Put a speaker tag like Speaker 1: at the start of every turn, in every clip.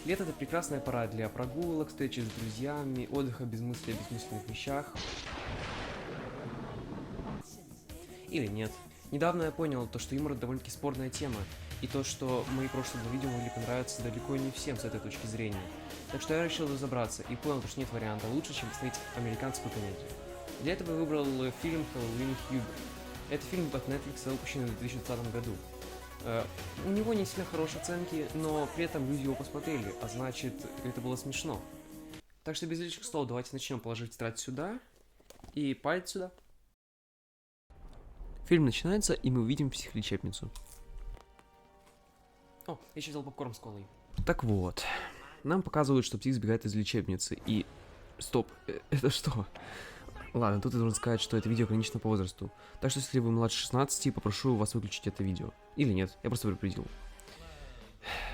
Speaker 1: Лето — это прекрасная пора для прогулок, встречи с друзьями, отдыха без мыслей о бессмысленных вещах. Или нет. Недавно я понял то, что юмор — это довольно-таки спорная тема, и то, что мои прошлые два видео могли понравиться далеко не всем с этой точки зрения. Так что я решил разобраться и понял, что нет варианта лучше, чем посмотреть американскую комедию. Для этого я выбрал фильм «Хэллоуин Хьюби». Это фильм от Netflix, выпущенный в 2020 году. У него не сильно хорошие оценки, но при этом люди его посмотрели, а значит, это было смешно. Так что без лишних слов давайте начнем. Положить тетрадь сюда и палец сюда. Фильм начинается, и мы увидим психлечебницу. О, я еще взял попкорн с колой. Так вот, нам показывают, что псих сбегает из лечебницы, и... Стоп, это что? Ладно, тут я должен сказать, что это видео ограничено по возрасту. Так что если вы младше 16, попрошу вас выключить это видео. Или нет, я просто предупредил.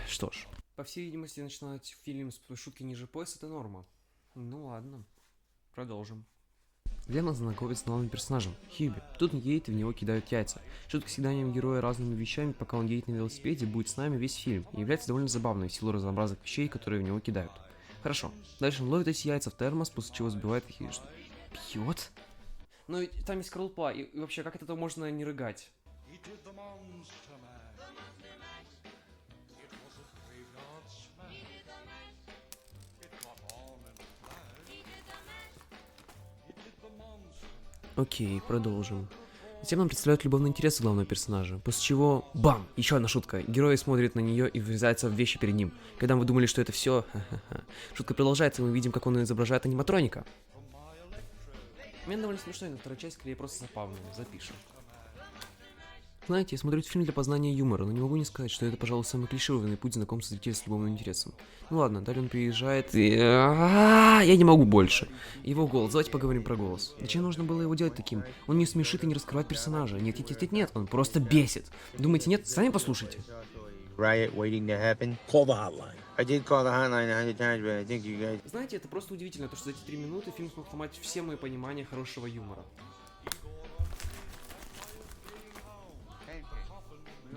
Speaker 1: Что ж. По всей видимости, начинать фильм с шутки ниже пояса — это норма. Ну ладно, продолжим. Где нас знакомят с новым персонажем, Хьюби. Тут он едет, и в него кидают яйца. Шутка с киданием героя разными вещами, пока он едет на велосипеде, будет с нами весь фильм, и является довольно забавной в силу разнообразных вещей, которые в него кидают. Хорошо. Дальше он ловит эти яйца в термос, после чего сбивает их и что? Пьет? Но ведь там есть скорлупа, и вообще, как это можно не рыгать? Окей, продолжим. Затем нам представляют любовные интересы главного персонажа, после чего бам! Еще одна шутка. Герой смотрит на нее и врезается в вещи перед ним. Когда мы думали, что это все, шутка продолжается, и мы видим, как он изображает аниматроника. Мне довольно смешно, но вторая часть скорее просто забавная. Запишем. Знаете, я смотрю этот фильм для познания юмора, но не могу не сказать, что это, пожалуй, самый клишированный путь знакомства зрителя с любовным интересом. Ну ладно, далее он приезжает и... Я не могу больше. Его голос, давайте поговорим про голос. Зачем нужно было его делать таким? Он не смешит и не раскрывает персонажа. Нет, он просто бесит. Думаете, нет? Сами послушайте.
Speaker 2: Riot waiting to happen.
Speaker 3: Call the hotline.
Speaker 2: I did call the hotline 100 times, but I think you guys...
Speaker 1: Знаете, это просто удивительно, то, что за эти 3 минуты фильм смог сломать все мои понимания хорошего юмора.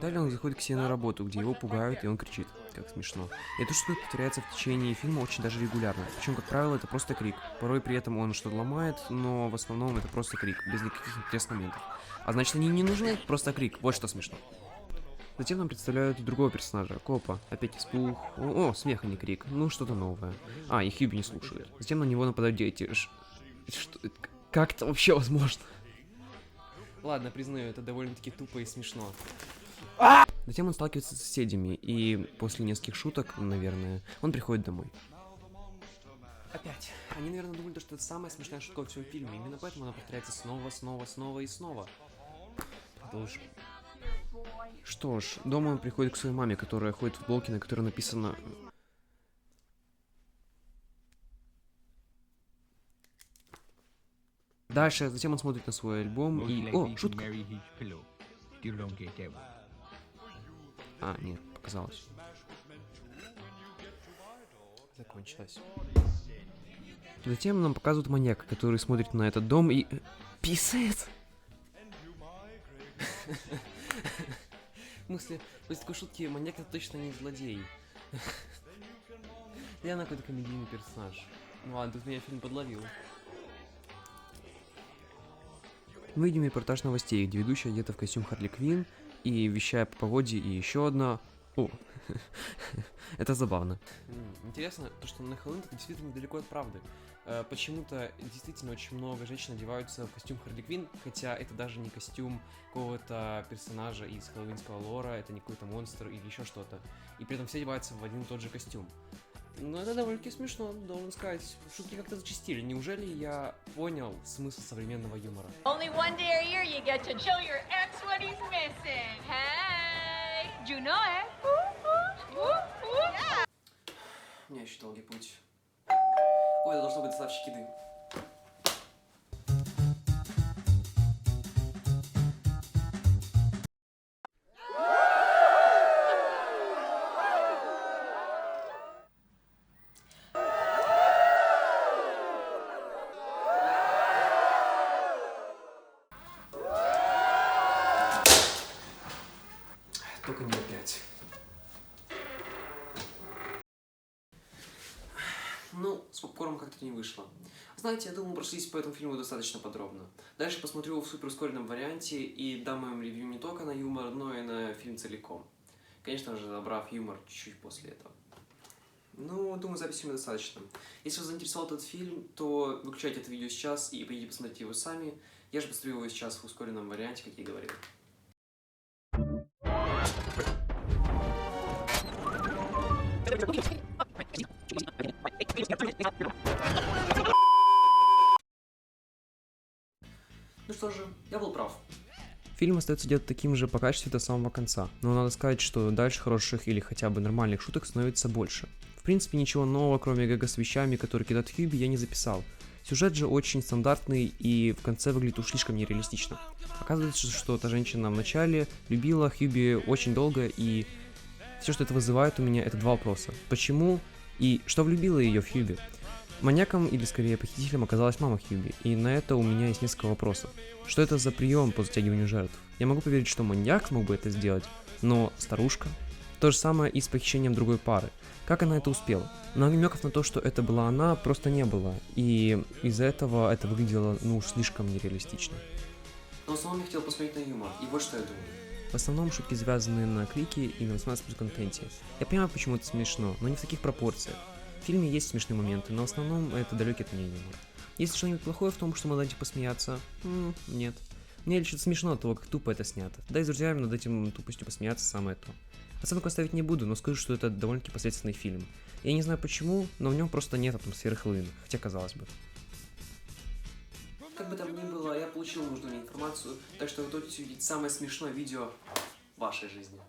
Speaker 1: Далее он заходит к себе на работу, где его пугают, и он кричит. Как смешно. И это что повторяется в течение фильма очень даже регулярно. Причем, как правило, это просто крик. Порой при этом он что-то ломает, но в основном это просто крик, без никаких интересных моментов. А значит, они не нужны, просто крик. Вот что смешно. Затем нам представляют другого персонажа, копа. Опять испуг. О, смех, а не крик. Ну, что-то новое. А, и Хьюби не слушает. Затем на него нападают дети. Что? Как это вообще возможно? Ладно, признаю, это довольно-таки тупо и смешно. Затем он сталкивается с соседями, и после нескольких шуток, наверное, он приходит домой. Опять. Они, наверное, думали, что это самая смешная шутка во всем фильме. Именно поэтому она повторяется снова и снова. Продолжим. Что ж, дома он приходит к своей маме, которая ходит в футболке, на которой написано... Дальше, затем он смотрит на свой альбом и... О, шутка! А, нет, показалось. Закончилось. Затем нам показывают маньяка, который смотрит на этот дом и... писает! В смысле, после такой шутки маньяк — это точно не злодей. Я какой-то комедийный персонаж. Ну ладно, тут меня фильм подловил. Мы видим репортаж новостей, где ведущая одета в костюм Харли Квинн и вещая по погоде, и еще одна... О, это забавно. Интересно, то, что на Хэллоуин это действительно недалеко от правды. Почему-то действительно очень много женщин одеваются в костюм Харли Квинн, хотя это даже не костюм какого-то персонажа из хэллоуинского лора, это не какой-то монстр или еще что-то. И при этом все одеваются в один и тот же костюм. Ну, это довольно-таки смешно, должен сказать. Шутки как-то зачастили. Неужели я понял смысл современного юмора?
Speaker 4: Only one day a year you get to show your ex what he's missing. Hey, you know it. Yeah.
Speaker 1: У меня еще долгий путь. Ой, это должно быть доставщик еды. Только не опять. как-то не вышло. Знаете, я думаю, мы прошлись по этому фильму достаточно подробно. Дальше посмотрю его в супер ускоренном варианте и дам моим ревью не только на юмор, но и на фильм целиком. Конечно же, забрав юмор чуть-чуть после этого. Ну, думаю, записи мне достаточно. Если вас заинтересовал этот фильм, то выключайте это видео сейчас и пойдите посмотрите его сами. Я же посмотрю его сейчас в ускоренном варианте, как я и говорил. Ну что же, я был прав. Фильм остается где-то таким же по качеству до самого конца, но надо сказать, что дальше хороших или хотя бы нормальных шуток становится больше. В принципе, ничего нового, кроме гэга с вещами, которые кидает Хьюби, я не записал. Сюжет же очень стандартный и в конце выглядит уж слишком нереалистично. Оказывается, что эта женщина вначале любила Хьюби очень долго, и все, что это вызывает у меня, это два вопроса. Почему и что влюбило ее в Хьюби? Маньяком, или скорее похитителем, оказалась мама Хьюби, и на это у меня есть несколько вопросов. Что это за прием по затягиванию жертв? Я могу поверить, что маньяк смог бы это сделать, но старушка? То же самое и с похищением другой пары. Как она это успела? Но намеков на то, что это была она, просто не было, и из-за этого это выглядело, ну уж слишком нереалистично. Но в основном я хотел посмотреть на юмор, и вот что я думаю. В основном шутки завязаны на клике и на 18+ контенте. Я понимаю, почему это смешно, но не в таких пропорциях. В фильме есть смешные моменты, но в основном это далекий от меня юмор. Есть что-нибудь плохое в том, что мы дадим посмеяться? Нет. Мне лишь смешно от того, как тупо это снято. Да и с друзьями над этим тупостью посмеяться самое то. Оценку оставить не буду, но скажу, что это довольно-таки посредственный фильм. Я не знаю почему, но в нем просто нет атмосферы Хэллоуина, хотя казалось бы. Как бы там ни было, я получил нужную мне информацию, так что вы будете увидеть самое смешное видео в вашей жизни.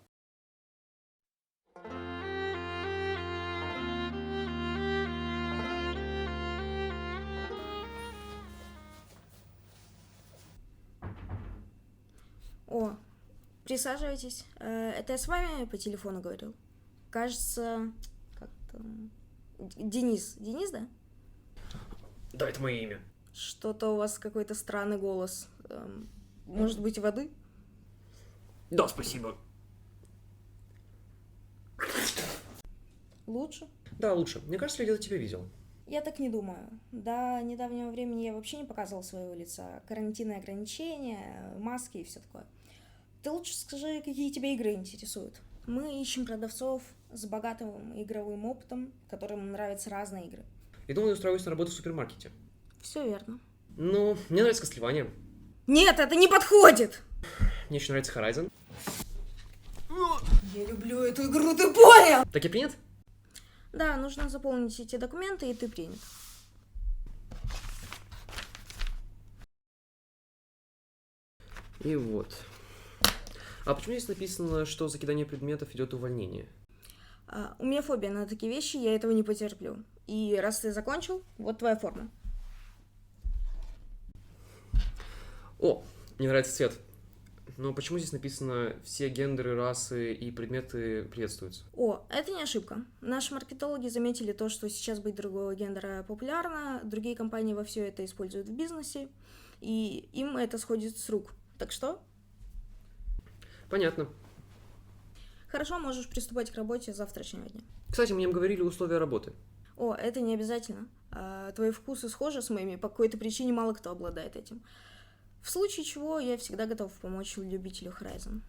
Speaker 3: О, присаживайтесь. Это я с вами по телефону говорил? Кажется, как-то... Денис. Денис, да?
Speaker 1: Да, это мое имя.
Speaker 3: Что-то у вас какой-то странный голос. Может быть, воды?
Speaker 1: Да, спасибо.
Speaker 3: Лучше?
Speaker 1: Да, лучше. Мне кажется, я где-то тебя видел.
Speaker 3: Я так не думаю. До недавнего времени я вообще не показывал своего лица. Карантинные ограничения, маски и все такое. Ты лучше скажи, какие тебя игры интересуют. Мы ищем продавцов с богатым игровым опытом, которым нравятся разные игры.
Speaker 1: Я думал, я устраиваюсь на работу в супермаркете.
Speaker 3: Все верно.
Speaker 1: Ну, мне нравится Castlevania.
Speaker 3: Нет, это не подходит!
Speaker 1: Мне еще нравится Horizon.
Speaker 3: Я люблю эту игру, ты понял?
Speaker 1: Так я принят?
Speaker 3: Да, нужно заполнить эти документы, и ты принят.
Speaker 1: И вот. А почему здесь написано, что за кидание предметов идет увольнение?
Speaker 3: У меня фобия на такие вещи, я этого не потерплю. И раз ты закончил, вот твоя форма.
Speaker 1: О, мне нравится цвет. Но почему здесь написано «все гендеры, расы и предметы приветствуются»?
Speaker 3: О, это не ошибка. Наши маркетологи заметили то, что сейчас быть другого гендера популярно, другие компании во все это используют в бизнесе, и им это сходит с рук. Так что?
Speaker 1: Понятно.
Speaker 3: Хорошо, можешь приступать к работе с завтрашнего дня.
Speaker 1: Кстати, мне говорили условия работы.
Speaker 3: О, это не обязательно. Твои вкусы схожи с моими, по какой-то причине мало кто обладает этим. В случае чего, я всегда готов помочь любителю Horizon.